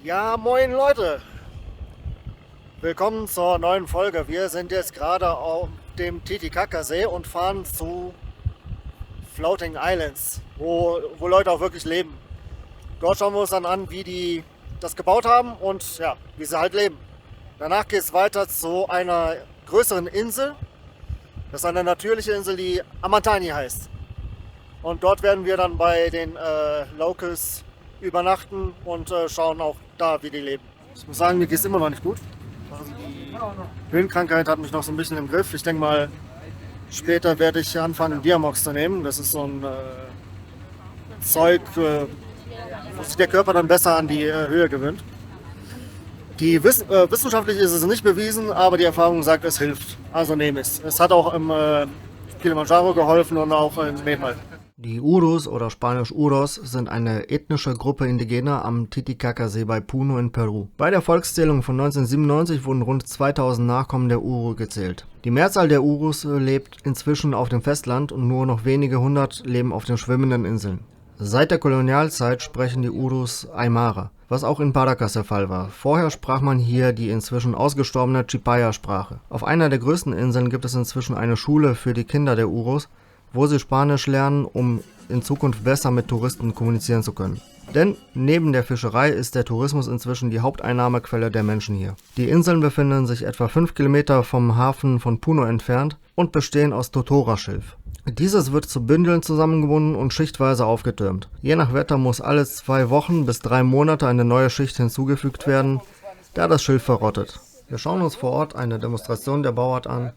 Ja, moin Leute! Willkommen zur neuen Folge. Wir sind jetzt gerade auf dem Titicacasee und fahren zu Floating Islands, wo Leute auch wirklich leben. Dort schauen wir uns dann an, wie die das gebaut haben und ja, wie sie halt leben. Danach geht es weiter zu einer größeren Insel. Das ist eine natürliche Insel, die Amantani heißt. Und dort werden wir dann bei den Locals übernachten und schauen auch da, wie die leben. Ich muss sagen, mir geht es immer noch nicht gut. Also die Höhenkrankheit hat mich noch so ein bisschen im Griff. Ich denke mal, später werde ich anfangen, Diamox zu nehmen. Das ist so ein Zeug, wo sich der Körper dann besser an die Höhe gewöhnt. Wissenschaftlich ist es nicht bewiesen, aber die Erfahrung sagt, es hilft. Also nehme es. Es hat auch im Kilimanjaro geholfen und auch in Nepal. Die Urus oder spanisch Uros sind eine ethnische Gruppe Indigener am Titicacasee bei Puno in Peru. Bei der Volkszählung von 1997 wurden rund 2000 Nachkommen der Uru gezählt. Die Mehrzahl der Urus lebt inzwischen auf dem Festland und nur noch wenige hundert leben auf den schwimmenden Inseln. Seit der Kolonialzeit sprechen die Urus Aymara, was auch in Paracas der Fall war. Vorher sprach man hier die inzwischen ausgestorbene Chipaya-Sprache. Auf einer der größten Inseln gibt es inzwischen eine Schule für die Kinder der Urus, wo sie Spanisch lernen, um in Zukunft besser mit Touristen kommunizieren zu können. Denn neben der Fischerei ist der Tourismus inzwischen die Haupteinnahmequelle der Menschen hier. Die Inseln befinden sich etwa 5 Kilometer vom Hafen von Puno entfernt und bestehen aus Totora-Schilf. Dieses wird zu Bündeln zusammengebunden und schichtweise aufgetürmt. Je nach Wetter muss alle 2 Wochen bis 3 Monate eine neue Schicht hinzugefügt werden, da das Schilf verrottet. Wir schauen uns vor Ort eine Demonstration der Bauart an,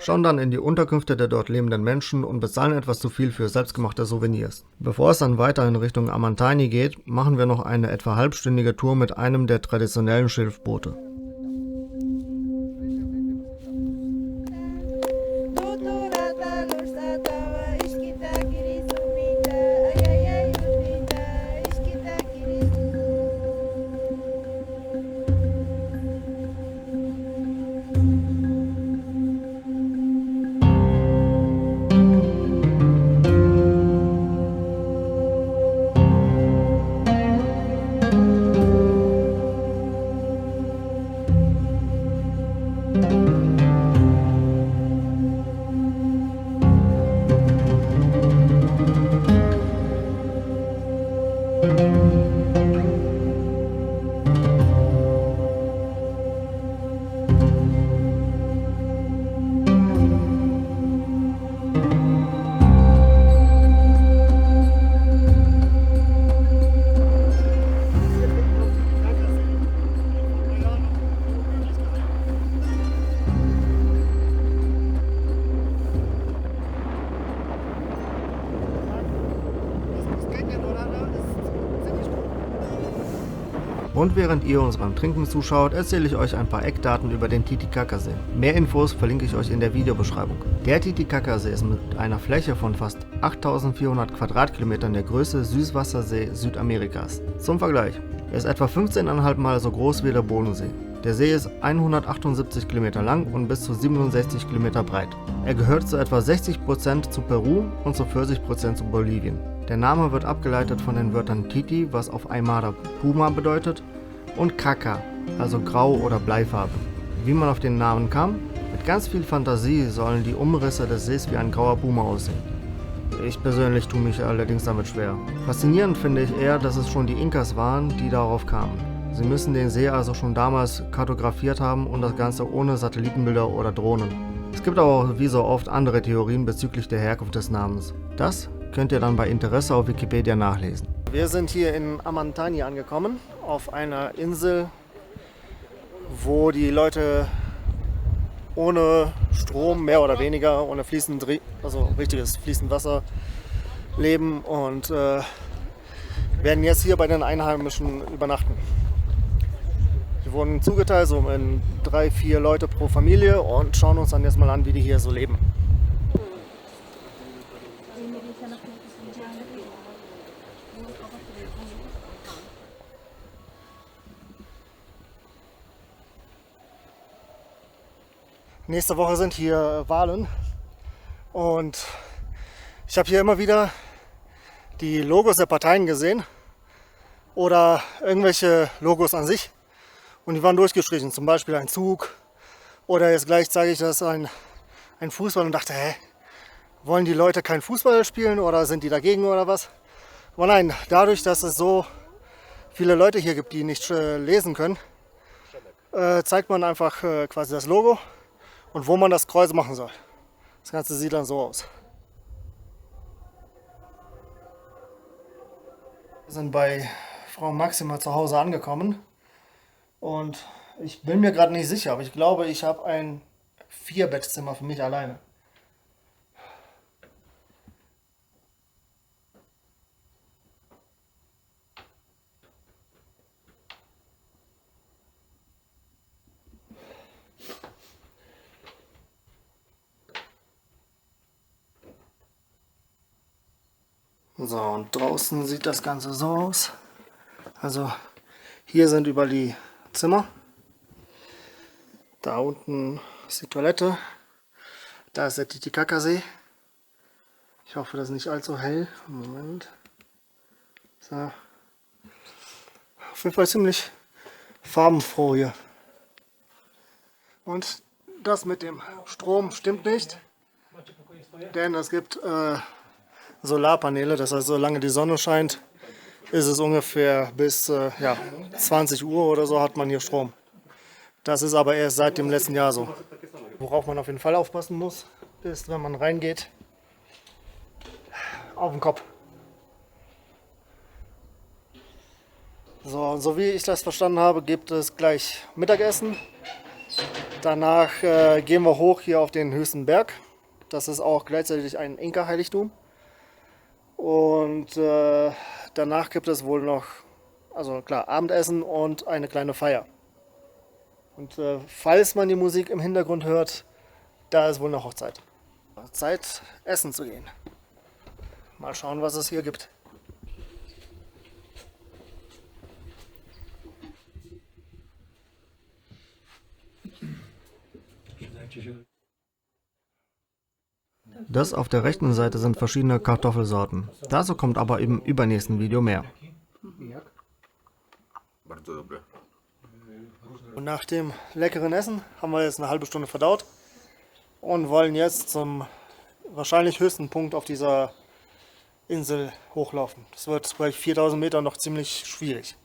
schauen dann in die Unterkünfte der dort lebenden Menschen und bezahlen etwas zu viel für selbstgemachte Souvenirs. Bevor es dann weiter in Richtung Amantani geht, machen wir noch eine etwa halbstündige Tour mit einem der traditionellen Schilfboote. Und während ihr uns beim Trinken zuschaut, erzähle ich euch ein paar Eckdaten über den Titicacasee. Mehr Infos verlinke ich euch in der Videobeschreibung. Der Titicacasee ist mit einer Fläche von fast 8400 Quadratkilometern der größte Süßwassersee Südamerikas. Zum Vergleich, er ist etwa 15,5 Mal so groß wie der Bodensee. Der See ist 178 Kilometer lang und bis zu 67 Kilometer breit. Er gehört zu etwa 60% zu Peru und zu 40% zu Bolivien. Der Name wird abgeleitet von den Wörtern Titi, was auf Aymara Puma bedeutet, und Caca, also grau oder Bleifarbe. Wie man auf den Namen kam? Mit ganz viel Fantasie sollen die Umrisse des Sees wie ein grauer Puma aussehen. Ich persönlich tue mich allerdings damit schwer. Faszinierend finde ich eher, dass es schon die Inkas waren, die darauf kamen. Sie müssen den See also schon damals kartografiert haben und das Ganze ohne Satellitenbilder oder Drohnen. Es gibt aber auch wie so oft andere Theorien bezüglich der Herkunft des Namens. Das könnt ihr dann bei Interesse auf Wikipedia nachlesen. Wir sind hier in Amantani angekommen, auf einer Insel, wo die Leute ohne Strom, mehr oder weniger, ohne richtiges fließend Wasser leben und werden jetzt hier bei den Einheimischen übernachten. Wir wurden zugeteilt, so in 3-4 Leute pro Familie und schauen uns dann jetzt mal an, wie die hier so leben. Nächste Woche sind hier Wahlen und ich habe hier immer wieder die Logos der Parteien gesehen oder irgendwelche Logos an sich. Und die waren durchgestrichen, zum Beispiel ein Zug oder jetzt gleich zeige ich das ein Fußball und dachte, hä, wollen die Leute kein Fußball spielen oder sind die dagegen oder was? Aber nein, dadurch, dass es so viele Leute hier gibt, die nicht lesen können, zeigt man einfach quasi das Logo und wo man das Kreuz machen soll. Das Ganze sieht dann so aus. Wir sind bei Frau Maxima zu Hause angekommen und ich bin mir gerade nicht sicher, aber ich glaube, ich habe ein 4-Bettzimmer für mich alleine. So, und draußen sieht das Ganze so aus. Also hier sind überall die Zimmer. Da unten ist die Toilette. Da ist der Titicacasee. Ich hoffe, das ist nicht allzu hell. Moment. So. Auf jeden Fall ziemlich farbenfroh hier. Und das mit dem Strom stimmt nicht. Denn es gibt Solarpaneele, das heißt, solange die Sonne scheint, ist es ungefähr bis 20 Uhr oder so hat man hier Strom. Das ist aber erst seit dem letzten Jahr so. Worauf man auf jeden Fall aufpassen muss, ist, wenn man reingeht, auf den Kopf. So wie ich das verstanden habe, gibt es gleich Mittagessen. Danach gehen wir hoch hier auf den höchsten Berg. Das ist auch gleichzeitig ein Inka-Heiligtum. Und danach gibt es wohl noch, also klar, Abendessen und eine kleine Feier. Und falls man die Musik im Hintergrund hört, da ist wohl eine Hochzeit. Zeit, essen zu gehen. Mal schauen, was es hier gibt. Das auf der rechten Seite sind verschiedene Kartoffelsorten. Dazu kommt aber im übernächsten Video mehr. Und nach dem leckeren Essen haben wir jetzt eine halbe Stunde verdaut und wollen jetzt zum wahrscheinlich höchsten Punkt auf dieser Insel hochlaufen. Das wird bei 4000 Metern noch ziemlich schwierig.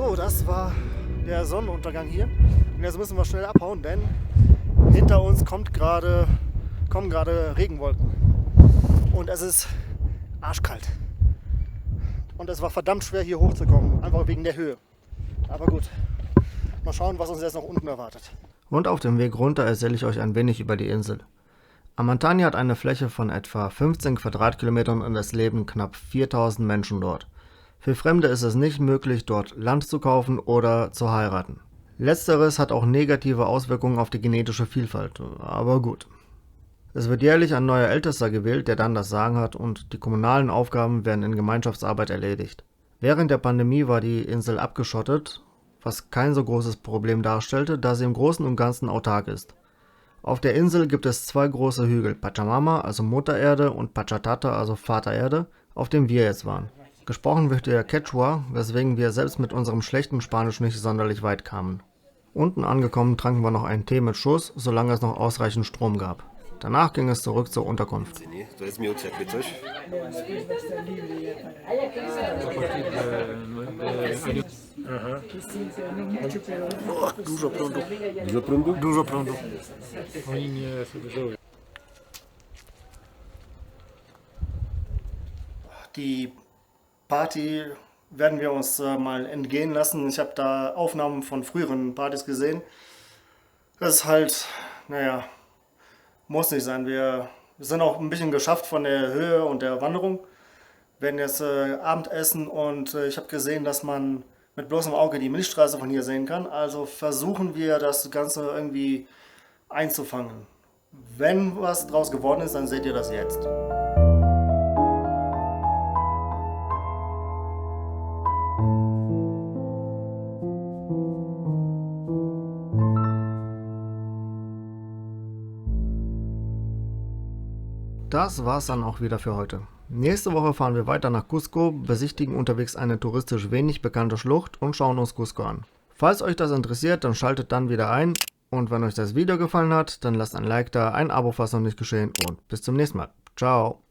So, das war der Sonnenuntergang hier. Und jetzt müssen wir schnell abhauen, denn hinter uns kommen gerade Regenwolken. Und es ist arschkalt. Und es war verdammt schwer hier hochzukommen, einfach wegen der Höhe. Aber gut, mal schauen, was uns jetzt noch unten erwartet. Und auf dem Weg runter erzähle ich euch ein wenig über die Insel. Amantánia hat eine Fläche von etwa 15 Quadratkilometern und es leben knapp 4000 Menschen dort. Für Fremde ist es nicht möglich, dort Land zu kaufen oder zu heiraten. Letzteres hat auch negative Auswirkungen auf die genetische Vielfalt, aber gut. Es wird jährlich ein neuer Ältester gewählt, der dann das Sagen hat, und die kommunalen Aufgaben werden in Gemeinschaftsarbeit erledigt. Während der Pandemie war die Insel abgeschottet, was kein so großes Problem darstellte, da sie im Großen und Ganzen autark ist. Auf der Insel gibt es zwei große Hügel, Pachamama, also Muttererde, und Pachacata, also Vatererde, auf dem wir jetzt waren. Gesprochen wird hier Quechua, weswegen wir selbst mit unserem schlechten Spanisch nicht sonderlich weit kamen. Unten angekommen tranken wir noch einen Tee mit Schuss, solange es noch ausreichend Strom gab. Danach ging es zurück zur Unterkunft. Dużo prądu. Die Party werden wir uns mal entgehen lassen. Ich habe da Aufnahmen von früheren Partys gesehen. Das ist halt, naja, muss nicht sein. Wir sind auch ein bisschen geschafft von der Höhe und der Wanderung. Wir werden jetzt Abendessen und ich habe gesehen, dass man mit bloßem Auge die Milchstraße von hier sehen kann. Also versuchen wir das Ganze irgendwie einzufangen. Wenn was draus geworden ist, dann seht ihr das jetzt. Das war's dann auch wieder für heute. Nächste Woche fahren wir weiter nach Cusco, besichtigen unterwegs eine touristisch wenig bekannte Schlucht und schauen uns Cusco an. Falls euch das interessiert, dann schaltet dann wieder ein, und wenn euch das Video gefallen hat, dann lasst ein Like da, ein Abo, falls noch nicht geschehen, und bis zum nächsten Mal. Ciao!